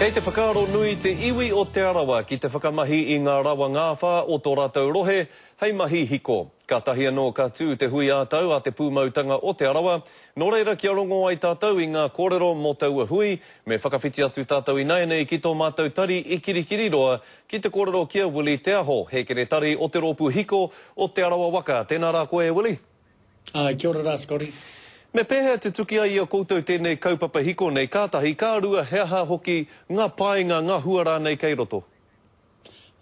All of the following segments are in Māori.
Kei te whakaaro nui te iwi o te arawa ki te whakamahi i ngā rawa ngāwha o tō rātou rohe, hei mahi hiko. Ka tahi anō ka tū te hui ātau a te pūmautanga o te arawa, nō reira kia rongo ai tātou i ngā kōrero mō taua hui, me whakawhiti atu tātou i nei ki tō mātou tari i kirikiri roa, ki te kōrero kia Willie Te Aho, he kere tari o te rōpū hiko o te arawa waka. Tēnā rā koe, Willie. Kia ora rā, Scotty. Me pēhea te tuki ai o koutou tēnei kaupapa hiko nei kātahi, kā rua heaha hoki ngā painga, ngā huara nei kei roto?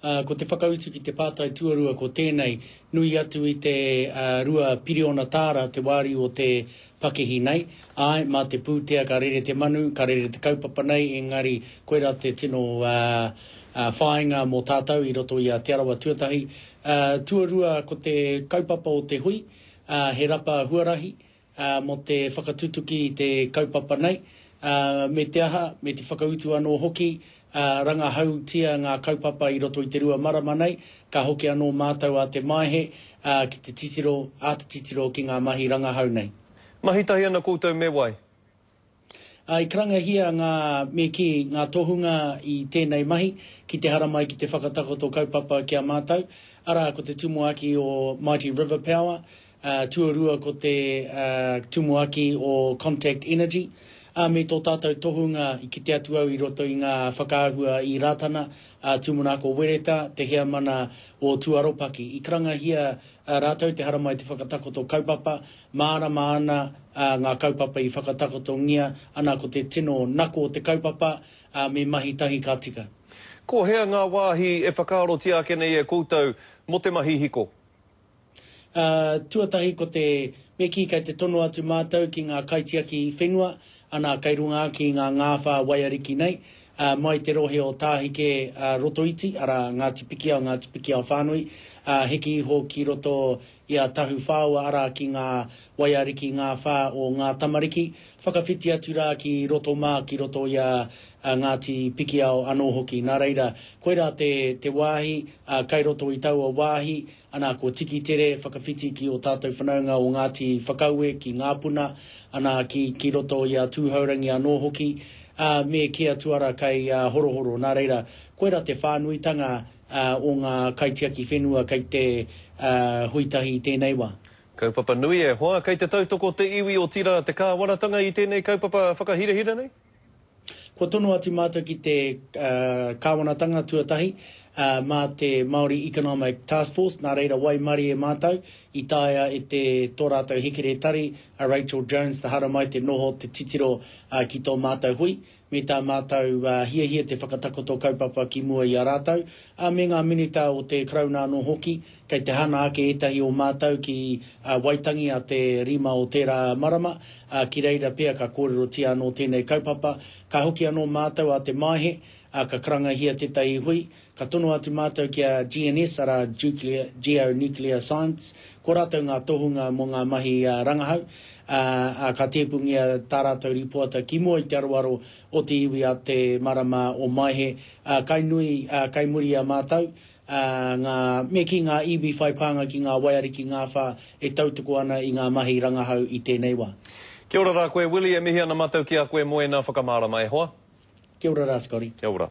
Ko te whakautu ki te pātai tuarua ko tēnei, nui atu i te rua piriona tāra te wāri o te pakehi nei. Ai, mā te pūtea ka rere te manu, ka rere te kaupapa nei, engari koera te tino whainga mō tātou i roto i a te arawa tuatahi. Tuarua ko te kaupapa o te hui, he rapa huarahi, mo te whakatutuki i te kaupapa nei, me te aha, me te whakautu anō hoki, ranga hautia ngā kaupapa i roto i te rua marama nei, ka hoki anō mātou a te maihe, ki te titiro, a te titiro ki ngā mahi ranga hau nei. Mahi tahi ana koutou me wai? I karangahia ngā me ki ngā tohunga i tēnei mahi, ki te haramai ki te whakatakoto kaupapa kia mātou, ara ko te tumuaki o Mighty River Power, tuarua ko te tumuaki o Contact Energy, me tō tātou tohunga i ki te atu au i roto i ngā whakaahua i rātana, tumunako wereta, te hea mana o Tuaropaki. I karangahia rātou te haramai te whakatakoto kaupapa, mārama ana ngā kaupapa i whakatakoto ngia, ana ko te tino nako o te kaupapa, me mahi tahi ka tika. Ko hea ngā wāhi e whakaaro tia ake nei e koutou mo te mahi hiko? Tuatahi ko te meki kai te tono atu mātou ki ngā kaitiaki whenua, ana kai runga ki ngā ngāwha waiariki nei, mai te rohe o tāhike rotoiti, ara ngā tipiki au whānui, heki iho ki roto i a tahu whāua ara ki ngā waiariki ngā whā o ngā tamariki, whakawhiti atu rā ki roto mā, ki roto i a ngāti piki au anō hoki. Nā reira, koera te wāhi, kai roto i taua wāhi, ana ko tiki tere whakawhiti ki o tātou whanaunga o ngāti whakaue ki ngā puna, ana ki roto i a tūhaurangi anō hoki, me kia tuara kai horohoro. Nā reira, koera te whānuitanga o ngā kaitiaki whenua kai te huitahi i tēnei wā. Kaupapa nui e hoa, kei te tautoko te iwi o tira te kāwaratanga i tēnei kaupapa whakahirehira nei? Ko tono atu mātou ki te kāwanatanga tuatahi, mā te Māori Economic Task Force, nā reira wai mari e mātou, i tāia e te tō rātou hekere tari, Rachel Jones, te haramai te noho te titiro ki tō mātou hui, me tā mātou hia te whakatakoto kaupapa ki mua i a rātou, me ngā minita o te krauna anō hoki, kei te hana ake etahi o mātou ki waitangi a te rima o tērā marama, ki reira pēr ka kōrero tia anō tēnei kaupapa, ka hoki anō mātou a te maihe, ka karangahia tētahi hui, ka tono atu mātou ki a GNS, ara Geonuclear Science, ko rātou ngā tohunga mō ngā mahi rangahau, ka tepungia tā rātou ripoata ki mua i te aroaro o te iwi a te marama o maihe, kai nui, kai muri a mātou, me ki ngā iwi whaipanga ki ngā waiariki ngā whā e tautoko ana i ngā mahi rangahau i tēnei wā. Kia ora rā koe, Willie, e mihi ana mātou ki a koe moe nā whakamārama e hoa? Kia ora rā, Scotty. Kia ora.